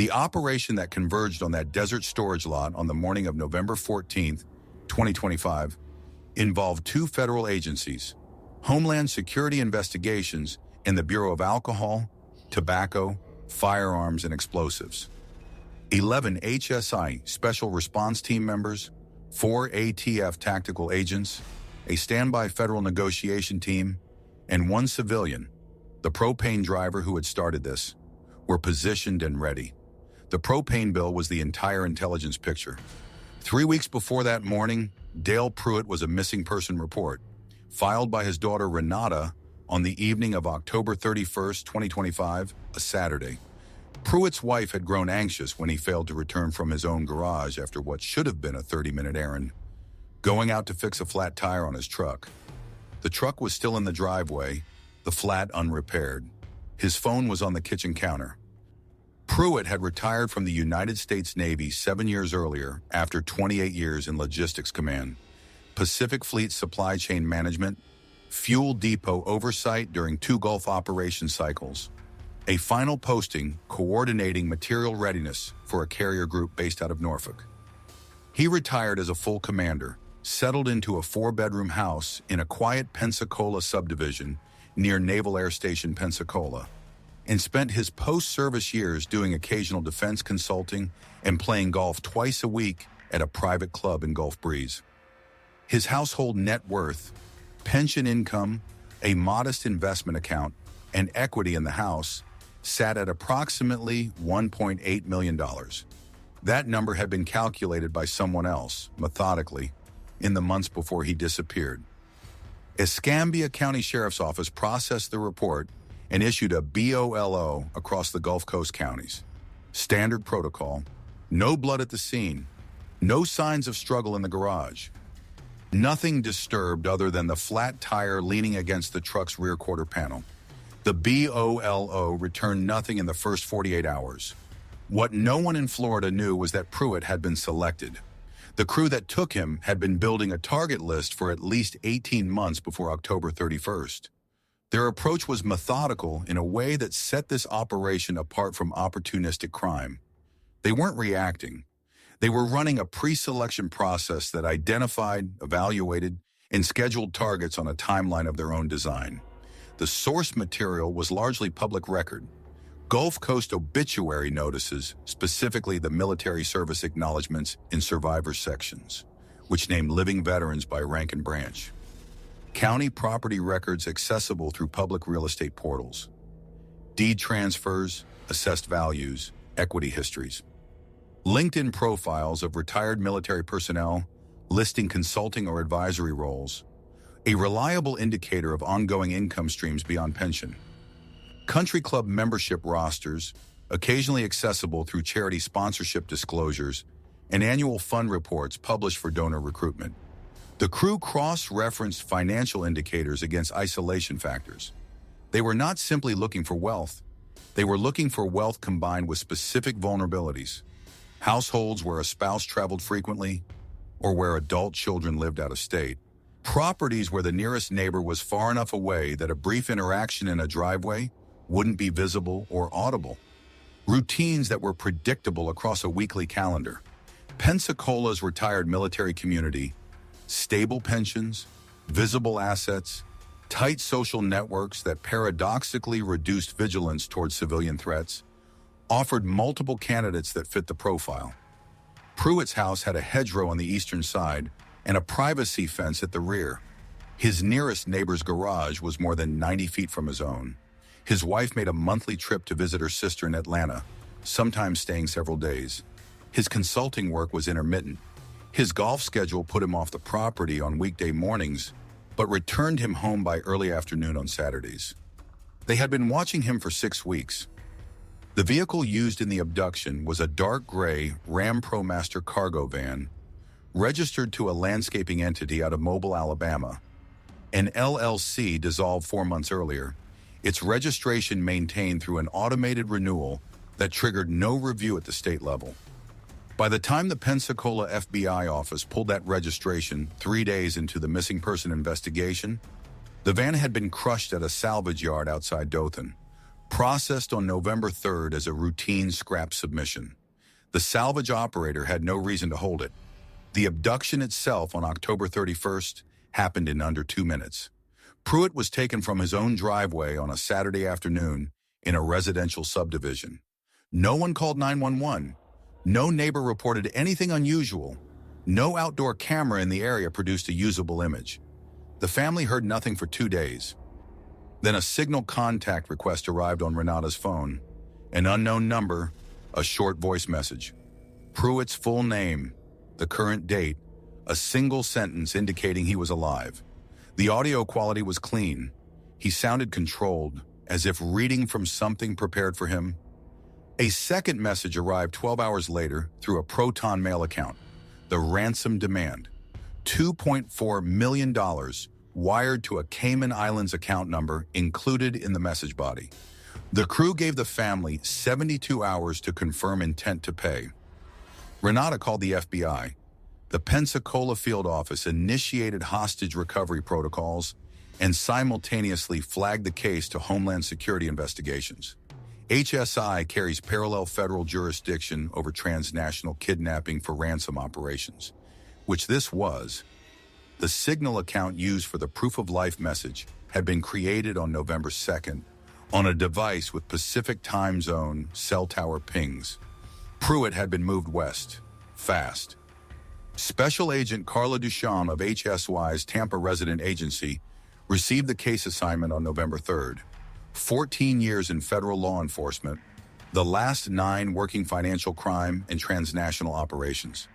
The operation that converged on that desert storage lot on the morning of November 14th, 2025, involved two federal agencies, Homeland Security Investigations and the Bureau of Alcohol, Tobacco, Firearms, and Explosives. 11 HSI Special Response Team members, 4 ATF tactical agents, a standby federal negotiation team, and 1 civilian, the propane driver who had started this, were positioned and ready. The propane bill was the entire intelligence picture. 3 weeks before that morning, Dale Pruitt was a missing person report, filed by his daughter Renata on the evening of October 31st, 2025, a Saturday. Pruitt's wife had grown anxious when he failed to return from his own garage after what should have been a 30-minute errand, going out to fix a flat tire on his truck. The truck was still in the driveway, the flat unrepaired. His phone was on the kitchen counter. Pruitt had retired from the United States Navy 7 years earlier after 28 years in Logistics Command, Pacific Fleet Supply Chain Management, Fuel Depot Oversight during 2 Gulf operation cycles, a final posting coordinating material readiness for a carrier group based out of Norfolk. He retired as a full commander, settled into a 4-bedroom house in a quiet Pensacola subdivision near Naval Air Station, Pensacola, and spent his post-service years doing occasional defense consulting and playing golf twice a week at a private club in Gulf Breeze. His household net worth, pension income, a modest investment account, and equity in the house sat at approximately $1.8 million. That number had been calculated by someone else, methodically, in the months before he disappeared. Escambia County Sheriff's Office processed the report and issued a BOLO across the Gulf Coast counties. Standard protocol, no blood at the scene, no signs of struggle in the garage. Nothing disturbed other than the flat tire leaning against the truck's rear quarter panel. The BOLO returned nothing in the first 48 hours. What no one in Florida knew was that Pruitt had been selected. The crew that took him had been building a target list for at least 18 months before October 31st. Their approach was methodical in a way that set this operation apart from opportunistic crime. They weren't reacting. They were running a pre-selection process that identified, evaluated, and scheduled targets on a timeline of their own design. The source material was largely public record. Gulf Coast obituary notices, specifically the military service acknowledgments in survivor sections, which name living veterans by rank and branch. County property records accessible through public real estate portals. Deed transfers, assessed values, equity histories. LinkedIn profiles of retired military personnel listing consulting or advisory roles, a reliable indicator of ongoing income streams beyond pension. Country club membership rosters, occasionally accessible through charity sponsorship disclosures, and annual fund reports published for donor recruitment. The crew cross-referenced financial indicators against isolation factors. They were not simply looking for wealth. They were looking for wealth combined with specific vulnerabilities. Households where a spouse traveled frequently, or where adult children lived out of state. Properties where the nearest neighbor was far enough away that a brief interaction in a driveway wouldn't be visible or audible. Routines that were predictable across a weekly calendar. Pensacola's retired military community, stable pensions, visible assets, tight social networks that paradoxically reduced vigilance towards civilian threats, offered multiple candidates that fit the profile. Pruitt's house had a hedgerow on the eastern side and a privacy fence at the rear. His nearest neighbor's garage was more than 90 feet from his own. His wife made a monthly trip to visit her sister in Atlanta, sometimes staying several days. His consulting work was intermittent. His golf schedule put him off the property on weekday mornings, but returned him home by early afternoon on Saturdays. They had been watching him for 6 weeks. The vehicle used in the abduction was a dark gray Ram ProMaster cargo van, registered to a landscaping entity out of Mobile, Alabama. An LLC dissolved 4 months earlier, its registration maintained through an automated renewal that triggered no review at the state level. By the time the Pensacola FBI office pulled that registration 3 days into the missing person investigation, the van had been crushed at a salvage yard outside Dothan. processed on November 3rd as a routine scrap submission. The salvage operator had no reason to hold it. The abduction itself on October 31st happened in under 2 minutes. Pruitt was taken from his own driveway on a Saturday afternoon in a residential subdivision. No one called 911. No neighbor reported anything unusual. No outdoor camera in the area produced a usable image. The family heard nothing for 2 days. Then a signal contact request arrived on Renata's phone. An unknown number, a short voice message. Pruitt's full name, the current date, a single sentence indicating he was alive. The audio quality was clean. He sounded controlled, as if reading from something prepared for him. A second message arrived 12 hours later through a Proton mail account. The ransom demand, $2.4 million, wired to a Cayman Islands account number included in the message body. The crew gave the family 72 hours to confirm intent to pay. Renata called the FBI. The Pensacola field office initiated hostage recovery protocols and simultaneously flagged the case to Homeland Security investigations. HSI carries parallel federal jurisdiction over transnational kidnapping for ransom operations, which this was. The signal account used for the proof of life message had been created on November 2nd on a device with Pacific time zone cell tower pings. Pruitt had been moved west, fast. Special Agent Carla Duchamp of HSY's Tampa resident agency received the case assignment on November 3rd. 14 years in federal law enforcement, the last 9 working financial crime and transnational operations.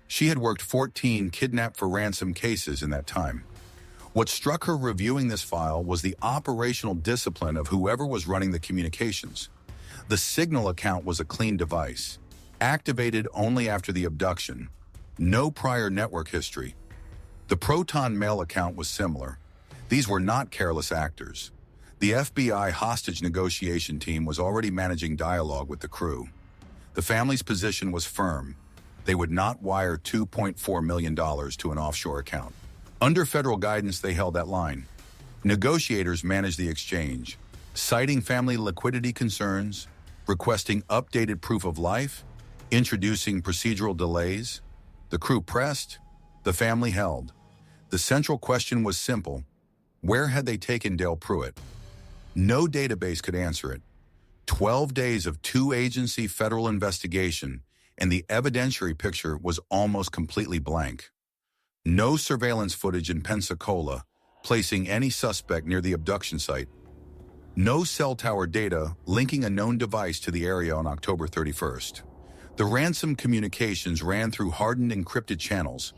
She had worked 14 kidnap for ransom cases in that time. What struck her reviewing this file was the operational discipline of whoever was running the communications. The signal account was a clean device, activated only after the abduction. No prior network history. The Proton mail account was similar. These were not careless actors. The FBI hostage negotiation team was already managing dialogue with the crew. The family's position was firm. They would not wire $2.4 million to an offshore account. Under federal guidance, they held that line. Negotiators managed the exchange, citing family liquidity concerns, requesting updated proof of life, introducing procedural delays. The crew pressed, the family held. The central question was simple. Where had they taken Dale Pruitt? No database could answer it. 12 days of 2-agency federal investigation, and the evidentiary picture was almost completely blank. No surveillance footage in Pensacola, placing any suspect near the abduction site. No cell tower data linking a known device to the area on October 31st. The ransom communications ran through hardened encrypted channels.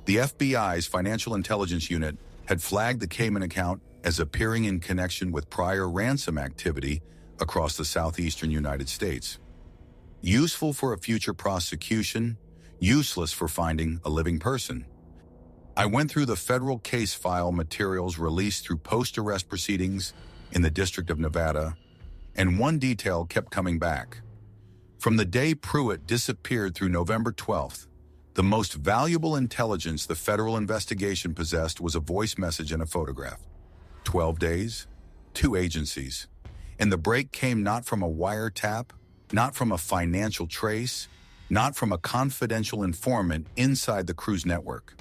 The FBI's Financial Intelligence Unit had flagged the Cayman account as appearing in connection with prior ransom activity across the southeastern United States. Useful for a future prosecution, useless for finding a living person. I went through the federal case file materials released through post-arrest proceedings in the District of Nevada, and one detail kept coming back. From the day Pruitt disappeared through November 12th, the most valuable intelligence the federal investigation possessed was a voice message and a photograph. 12 days, 2 agencies. And the break came not from a wiretap, not from a financial trace, not from a confidential informant inside the crew's network.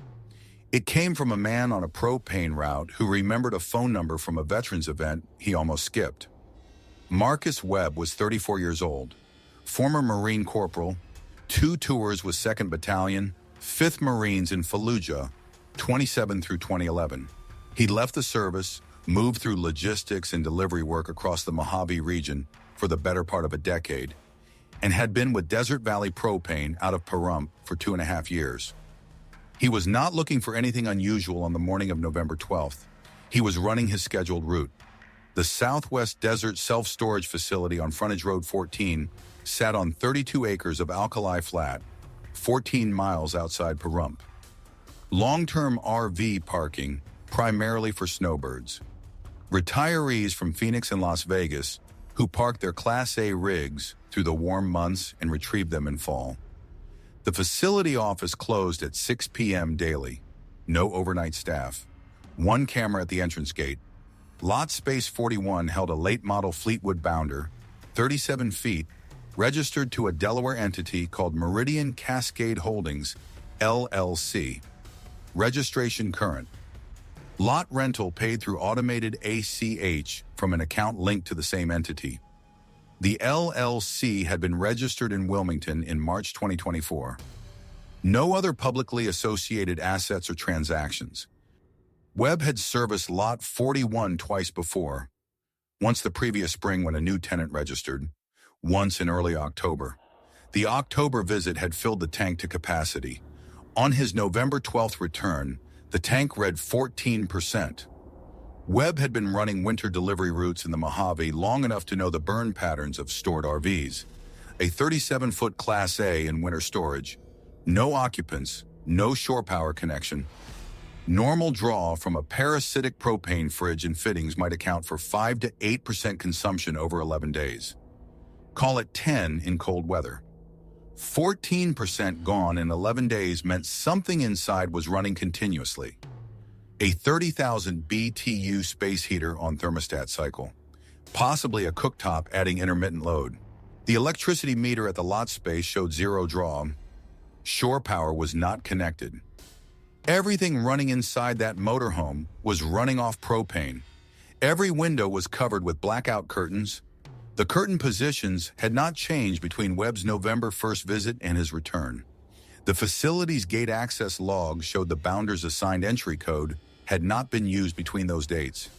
It came from a man on a propane route who remembered a phone number from a veterans event he almost skipped. Marcus Webb was 34 years old, former Marine Corporal, 2 tours with 2nd Battalion, 5th Marines in Fallujah, 27 through 2011. He left the service, moved through logistics and delivery work across the Mojave region for the better part of a decade, and had been with Desert Valley Propane out of Pahrump for 2.5 years. He was not looking for anything unusual on the morning of November 12th. He was running his scheduled route. The Southwest Desert Self-Storage Facility on Frontage Road 14 sat on 32 acres of alkali flat, 14 miles outside Pahrump. Long-term RV parking, primarily for snowbirds. Retirees from Phoenix and Las Vegas who parked their Class A rigs through the warm months and retrieved them in fall. The facility office closed at 6 p.m. daily. No overnight staff. 1 camera at the entrance gate. Lot Space 41 held a late-model Fleetwood Bounder, 37 feet, registered to a Delaware entity called Meridian Cascade Holdings, LLC. Registration current. Lot rental paid through automated ACH from an account linked to the same entity. The LLC had been registered in Wilmington in March 2024. No other publicly associated assets or transactions. Webb had serviced Lot 41 twice before, once the previous spring when a new tenant registered, once in early October. The October visit had filled the tank to capacity. On his November 12th return, the tank read 14%. Webb had been running winter delivery routes in the Mojave long enough to know the burn patterns of stored RVs. A 37-foot Class A in winter storage. No occupants, no shore power connection. Normal draw from a parasitic propane fridge and fittings might account for 5 to 8% consumption over 11 days. Call it 10 in cold weather. 14% gone in 11 days meant something inside was running continuously. A 30,000 BTU space heater on thermostat cycle. Possibly a cooktop adding intermittent load. The electricity meter at the lot space showed zero draw. Shore power was not connected. Everything running inside that motorhome was running off propane. Every window was covered with blackout curtains. The curtain positions had not changed between Webb's November 1st visit and his return. The facility's gate access log showed the Bounder's assigned entry code had not been used between those dates.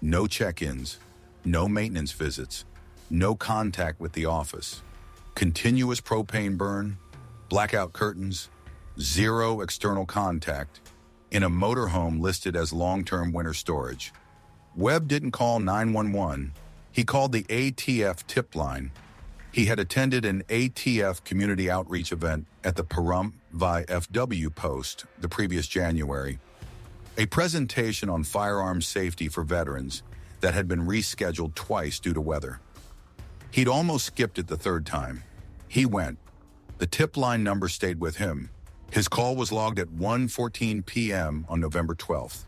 No check-ins, no maintenance visits, no contact with the office. Continuous propane burn, blackout curtains, zero external contact, in a motorhome listed as long-term winter storage. Webb didn't call 911. He called the ATF tip line. He had attended an ATF community outreach event at the Pahrump VFW post the previous January, a presentation on firearms safety for veterans that had been rescheduled twice due to weather. He'd almost skipped it the third time. He went. The tip line number stayed with him. His call was logged at 1:14 p.m. on November 12th.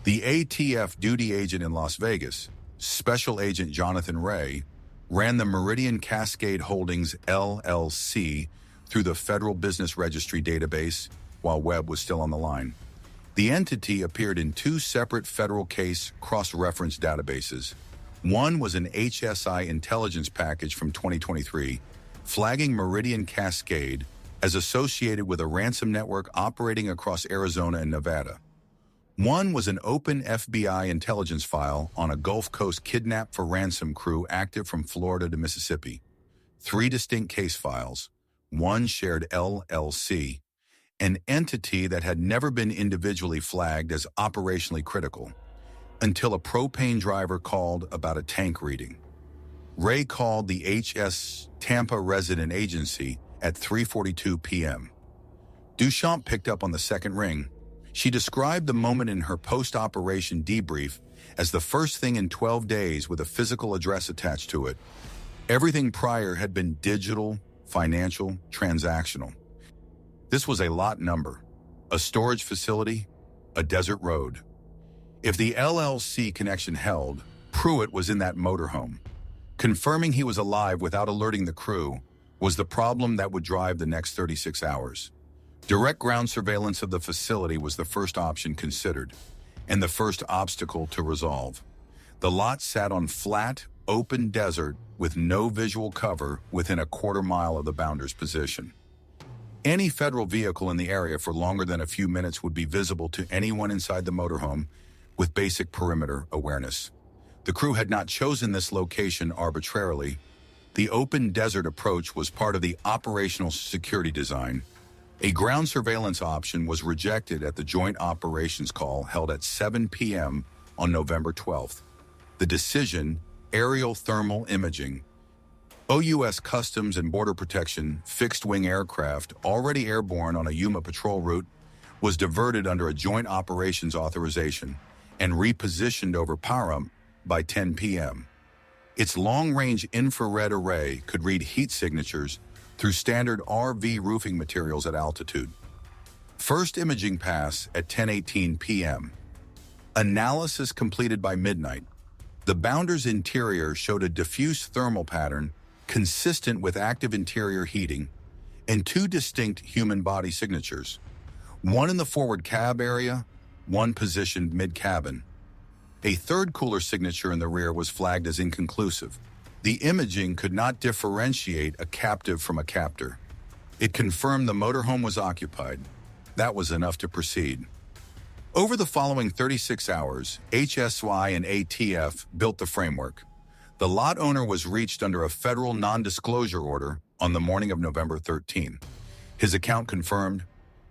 The ATF duty agent in Las Vegas, Special Agent Jonathan Ray, ran the Meridian Cascade Holdings LLC through the Federal Business Registry database while Webb was still on the line. The entity appeared in two separate federal case cross-reference databases. One was an HSI intelligence package from 2023, flagging Meridian Cascade as associated with a ransom network operating across Arizona and Nevada. One was an open FBI intelligence file on a Gulf Coast kidnap for ransom crew active from Florida to Mississippi. 3 distinct case files, one shared LLC, an entity that had never been individually flagged as operationally critical, until a propane driver called about a tank reading. Ray called the HS Tampa resident agency at 3:42 p.m. Duchamp picked up on the second ring. She described the moment in her post-operation debrief as the first thing in 12 days with a physical address attached to it. Everything prior had been digital, financial, transactional. This was a lot number, a storage facility, a desert road. If the LLC connection held, Pruitt was in that motorhome. Confirming he was alive without alerting the crew was the problem that would drive the next 36 hours. Direct ground surveillance of the facility was the first option considered, and the first obstacle to resolve. The lot sat on flat, open desert with no visual cover within a quarter mile of the Bounder's position. Any federal vehicle in the area for longer than a few minutes would be visible to anyone inside the motorhome with basic perimeter awareness. The crew had not chosen this location arbitrarily. The open desert approach was part of the operational security design. A ground surveillance option was rejected at the joint operations call held at 7 p.m. on November 12th. The decision, aerial thermal imaging. OUS Customs and Border Protection fixed-wing aircraft already airborne on a Yuma patrol route was diverted under a joint operations authorization and repositioned over Pahrump by 10 p.m. Its long-range infrared array could read heat signatures through standard RV roofing materials at altitude. First imaging pass at 10:18 p.m. Analysis completed by midnight. The Bounder's interior showed a diffuse thermal pattern consistent with active interior heating and two distinct human body signatures, one in the forward cab area, one positioned mid-cabin. A third cooler signature in the rear was flagged as inconclusive. The imaging could not differentiate a captive from a captor. It confirmed the motorhome was occupied. That was enough to proceed. Over the following 36 hours, HSI and ATF built the framework. The lot owner was reached under a federal non-disclosure order on the morning of November 13. His account confirmed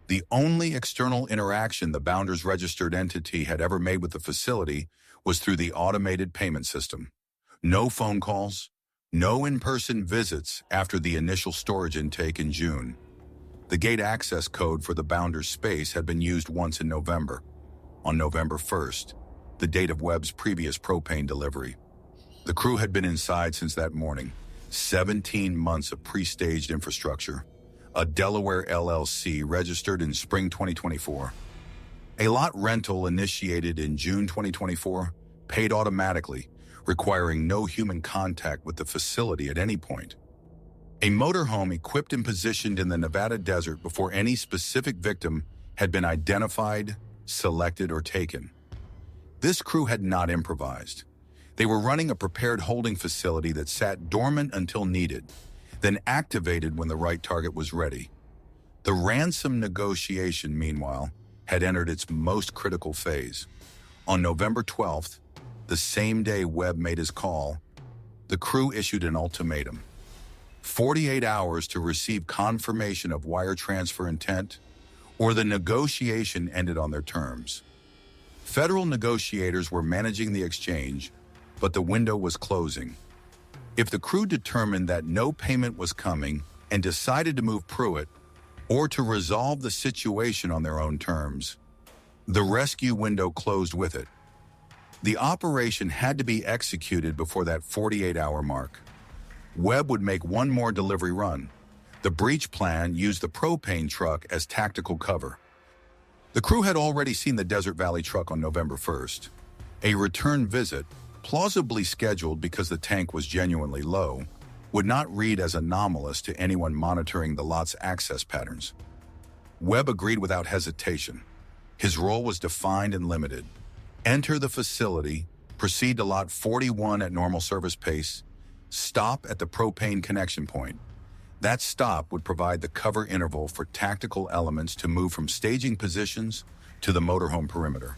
the only external interaction the Bounder's registered entity had ever made with the facility was through the automated payment system. No phone calls, no in-person visits after the initial storage intake in June. The gate access code for the Bounder's space had been used once in November, on November 1st, the date of Webb's previous propane delivery. The crew had been inside since that morning. 17 months of pre-staged infrastructure. A Delaware LLC registered in spring 2024. A lot rental initiated in June 2024, paid automatically, requiring no human contact with the facility at any point. A motorhome equipped and positioned in the Nevada desert before any specific victim had been identified, selected, or taken. This crew had not improvised. They were running a prepared holding facility that sat dormant until needed, then activated when the right target was ready. The ransom negotiation, meanwhile, had entered its most critical phase. On November 12th, the same day Webb made his call, the crew issued an ultimatum. 48 hours to receive confirmation of wire transfer intent, or the negotiation ended on their terms. Federal negotiators were managing the exchange, but the window was closing. If the crew determined that no payment was coming and decided to move Pruitt, or to resolve the situation on their own terms, the rescue window closed with it. The operation had to be executed before that 48-hour mark. Webb would make one more delivery run. The breach plan used the propane truck as tactical cover. The crew had already seen the Desert Valley truck on November 1st. A return visit, plausibly scheduled because the tank was genuinely low, would not read as anomalous to anyone monitoring the lot's access patterns. Webb agreed without hesitation. His role was defined and limited. Enter the facility, proceed to lot 41 at normal service pace, stop at the propane connection point. That stop would provide the cover interval for tactical elements to move from staging positions to the motorhome perimeter.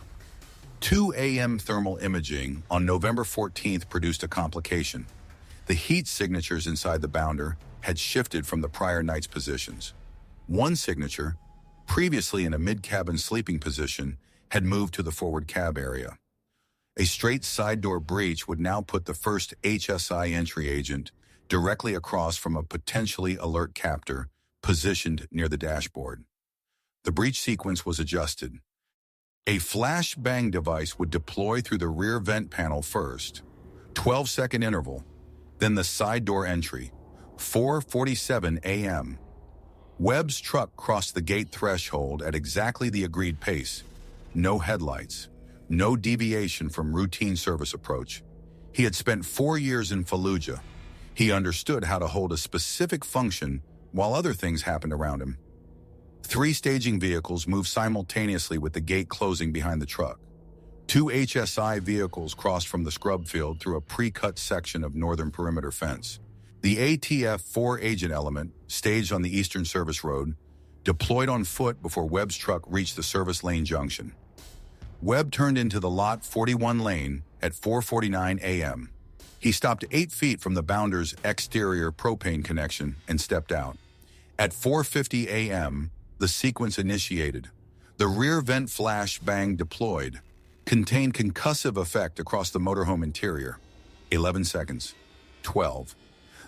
2 a.m. thermal imaging on November 14th produced a complication. The heat signatures inside the Bounder had shifted from the prior night's positions. One signature, previously in a mid-cabin sleeping position, had moved to the forward cab area. A straight side door breach would now put the first HSI entry agent directly across from a potentially alert captor positioned near the dashboard. The breach sequence was adjusted. A flashbang device would deploy through the rear vent panel first, 12-second interval, then the side door entry, 4:47 a.m. Webb's truck crossed the gate threshold at exactly the agreed pace. No headlights, no deviation from routine service approach. He had spent 4 years in Fallujah. He understood how to hold a specific function while other things happened around him. 3 staging vehicles moved simultaneously with the gate closing behind the truck. 2 HSI vehicles crossed from the scrub field through a pre-cut section of northern perimeter fence. The ATF 4-agent element, staged on the eastern service road, deployed on foot before Webb's truck reached the service lane junction. Webb turned into the lot 41 lane at 4:49 a.m. He stopped 8 feet from the Bounder's exterior propane connection and stepped out. At 4:50 a.m., the sequence initiated. The rear vent flash bang deployed, contained concussive effect across the motorhome interior. 11 seconds. 12.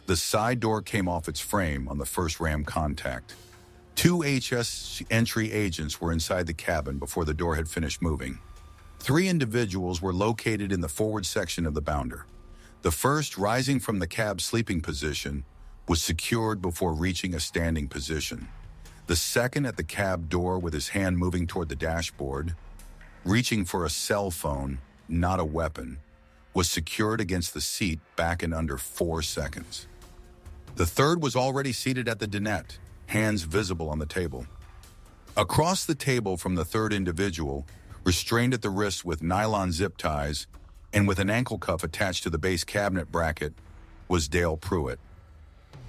The side door came off its frame on the first ram contact. 2 HS entry agents were inside the cabin before the door had finished moving. 3 individuals were located in the forward section of the Bounder. The first, rising from the cab sleeping position, was secured before reaching a standing position. The second at the cab door with his hand moving toward the dashboard. reaching for a cell phone, not a weapon, was secured against the seat back in under 4 seconds. The third was already seated at the dinette, hands visible on the table. Across the table from the third individual, restrained at the wrists with nylon zip ties and with an ankle cuff attached to the base cabinet bracket, was Dale Pruitt.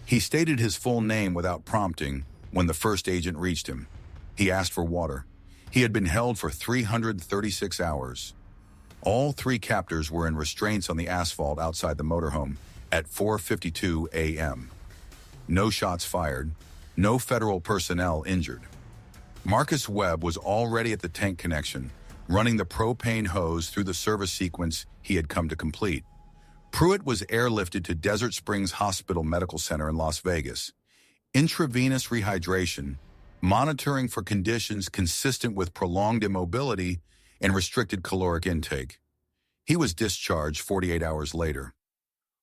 He stated his full name without prompting when the first agent reached him. He asked for water. He had been held for 336 hours. All 3 captors were in restraints on the asphalt outside the motorhome at 4:52 a.m. No shots fired, no federal personnel injured. Marcus Webb was already at the tank connection, running the propane hose through the service sequence he had come to complete. Pruitt was airlifted to Desert Springs Hospital Medical Center in Las Vegas. Intravenous rehydration, monitoring for conditions consistent with prolonged immobility and restricted caloric intake. He was discharged 48 hours later.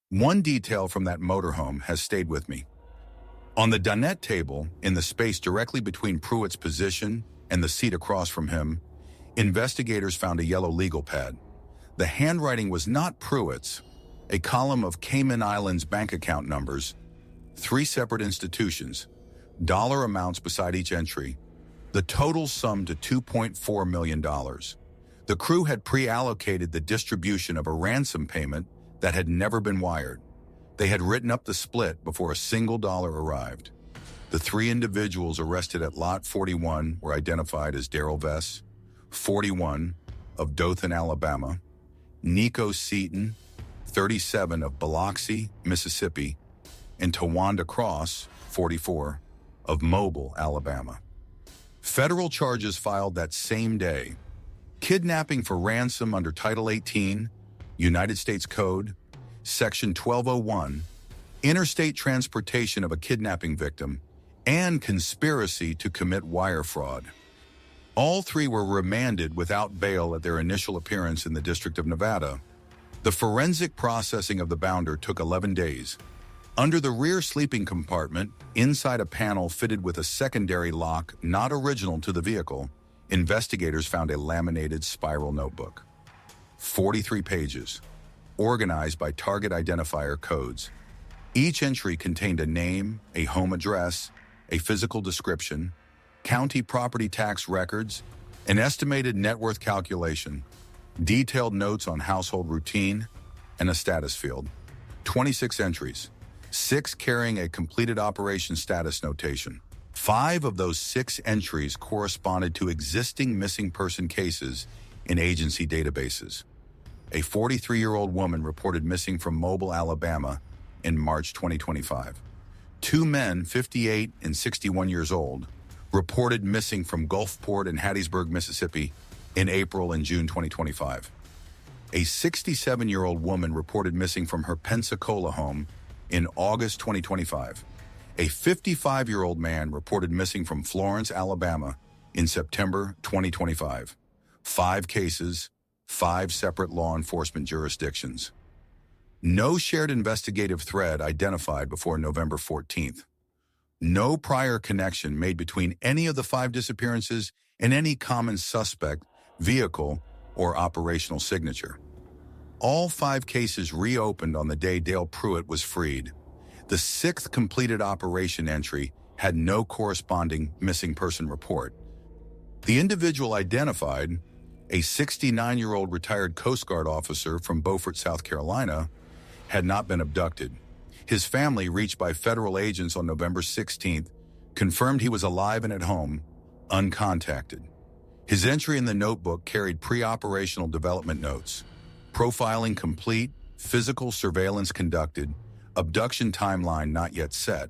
One detail from that motorhome has stayed with me. On the dinette table, in the space directly between Pruitt's position and the seat across from him, investigators found a yellow legal pad. The handwriting was not Pruitt's, a column of Cayman Islands bank account numbers, 3 separate institutions, dollar amounts beside each entry. The total summed to $2.4 million. The crew had pre-allocated the distribution of a ransom payment that had never been wired. They had written up the split before a single dollar arrived. The 3 individuals arrested at Lot 41 were identified as Darrell Vess, 41, of Dothan, Alabama, Nico Seaton, 37, of Biloxi, Mississippi, and Tawanda Cross, 44, of Mobile, Alabama. Federal charges filed that same day: kidnapping for ransom under Title 18, United States Code, Section 1201, interstate transportation of a kidnapping victim, and conspiracy to commit wire fraud. All 3 were remanded without bail at their initial appearance in the District of Nevada. The forensic processing of the Bounder took 11 days. Under the rear sleeping compartment, inside a panel fitted with a secondary lock not original to the vehicle, investigators found a laminated spiral notebook. 43 pages, organized by target identifier codes. Each entry contained a name, a home address, a physical description, county property tax records, an estimated net worth calculation, detailed notes on household routine, and a status field. 26 entries, 6 carrying a completed operation status notation. 5 of those 6 entries corresponded to existing missing person cases in agency databases. A 43-year-old woman reported missing from Mobile, Alabama in March 2025. 2 men, 58 and 61 years old, reported missing from Gulfport and Hattiesburg, Mississippi in April and June 2025. A 67-year-old woman reported missing from her Pensacola home in August 2025. A 55-year-old man reported missing from Florence, Alabama in September 2025. 5 cases, 5 separate law enforcement jurisdictions. No shared investigative thread identified before November 14th. No prior connection made between any of the 5 disappearances and any common suspect, vehicle, or operational signature. All 5 cases reopened on the day Dale Pruitt was freed. The 6th completed operation entry had no corresponding missing person report. The individual identified, a 69-year-old retired Coast Guard officer from Beaufort, South Carolina, had not been abducted. His family, reached by federal agents on November 16th, confirmed he was alive and at home, uncontacted. His entry in the notebook carried pre-operational development notes: profiling complete, physical surveillance conducted, abduction timeline not yet set.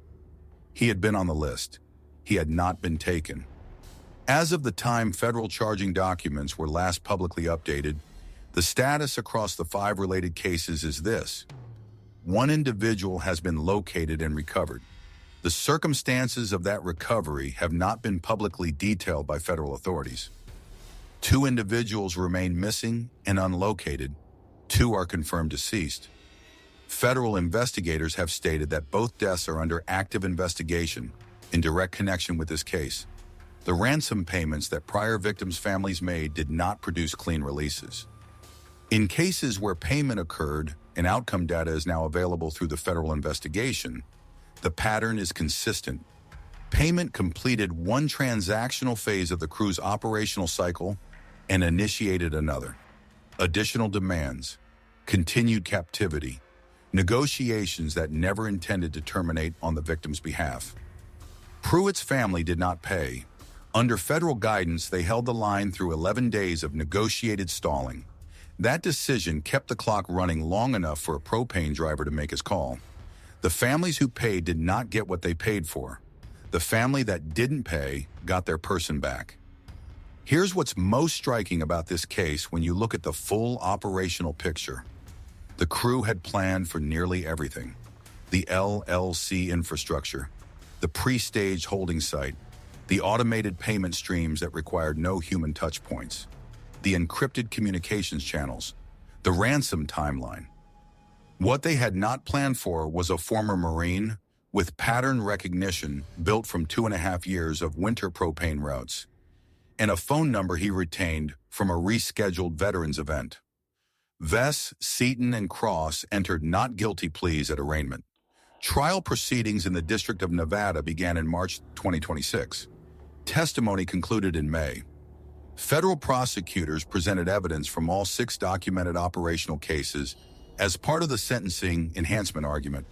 He had been on the list. He had not been taken. As of the time federal charging documents were last publicly updated, the status across the 5 related cases is this: 1 individual has been located and recovered. The circumstances of that recovery have not been publicly detailed by federal authorities. 2 individuals remain missing and unlocated. 2 are confirmed deceased. Federal investigators have stated that both deaths are under active investigation in direct connection with this case. The ransom payments that prior victims' families made did not produce clean releases. In cases where payment occurred and outcome data is now available through the federal investigation, the pattern is consistent. Payment completed one transactional phase of the crew's operational cycle and initiated another. Additional demands, continued captivity, negotiations that never intended to terminate on the victim's behalf. Pruitt's family did not pay. Under federal guidance, they held the line through 11 days of negotiated stalling. That decision kept the clock running long enough for a propane driver to make his call. The families who paid did not get what they paid for. The family that didn't pay got their person back. Here's what's most striking about this case when you look at the full operational picture. The crew had planned for nearly everything. The LLC infrastructure, the pre-staged holding site, the automated payment streams that required no human touch points, the encrypted communications channels, the ransom timeline. What they had not planned for was a former Marine with pattern recognition built from 2.5 years of winter propane routes, and a phone number he retained from a rescheduled veterans event. Vess, Seaton, and Cross entered not guilty pleas at arraignment. Trial proceedings in the District of Nevada began in March 2026. Testimony concluded in May. Federal prosecutors presented evidence from all 6 documented operational cases as part of the sentencing enhancement argument,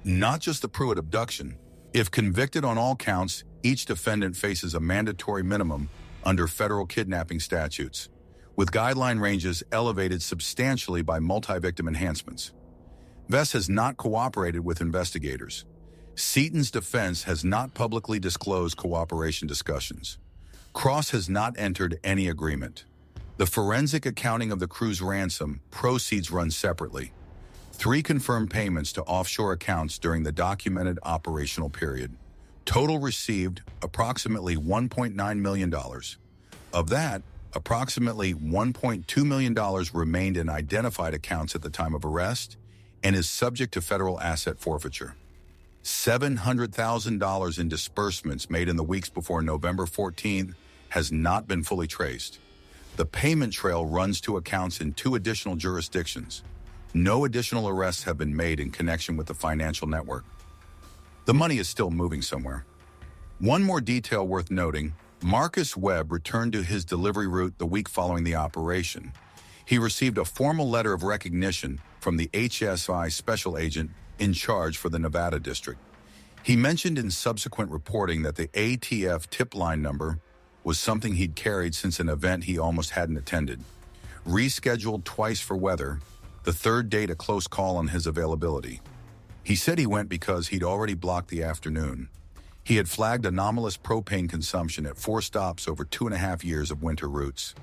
not just the Pruitt abduction. If convicted on all counts, each defendant faces a mandatory minimum under federal kidnapping statutes, with guideline ranges elevated substantially by multi-victim enhancements. Vess has not cooperated with investigators. Seaton's defense has not publicly disclosed cooperation discussions. Cross has not entered any agreement. The forensic accounting of the crew's ransom proceeds run separately. 3 confirmed payments to offshore accounts during the documented operational period. Total received approximately $1.9 million. Of that, approximately $1.2 million remained in identified accounts at the time of arrest and is subject to federal asset forfeiture. $700,000 in disbursements made in the weeks before November 14th has not been fully traced. The payment trail runs to accounts in 2 additional jurisdictions. No additional arrests have been made in connection with the financial network. The money is still moving somewhere. One more detail worth noting, Marcus Webb returned to his delivery route the week following the operation. He received a formal letter of recognition from the HSI special agent in charge for the Nevada district. He mentioned in subsequent reporting that the ATF tip line number was something he'd carried since an event he almost hadn't attended. Rescheduled twice for weather, the third date a close call on his availability. He said he went because he'd already blocked the afternoon. He had flagged anomalous propane consumption at 4 stops over 2.5 years of winter routes.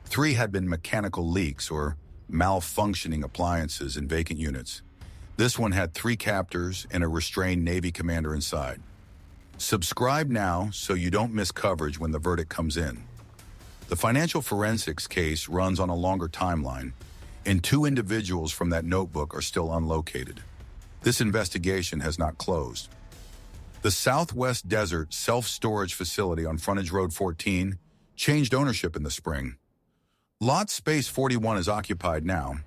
3 had been mechanical leaks or malfunctioning appliances in vacant units. This one had 3 captors and a restrained Navy commander inside. Subscribe now so you don't miss coverage when the verdict comes in. The financial forensics case runs on a longer timeline, and 2 individuals from that notebook are still unlocated. This investigation has not closed. The Southwest Desert self-storage facility on Frontage Road 14 changed ownership in the spring. Lot Space 41 is occupied now,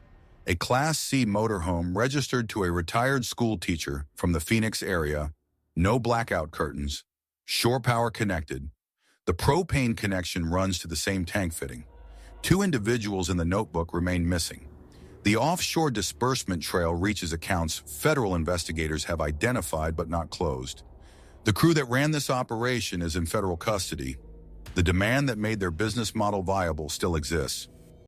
a Class C motorhome registered to a retired school teacher from the Phoenix area, no blackout curtains, shore power connected. The propane connection runs to the same tank fitting. 2 individuals in the notebook remain missing. The offshore disbursement trail reaches accounts federal investigators have identified but not closed. The crew that ran this operation is in federal custody. The demand that made their business model viable still exists.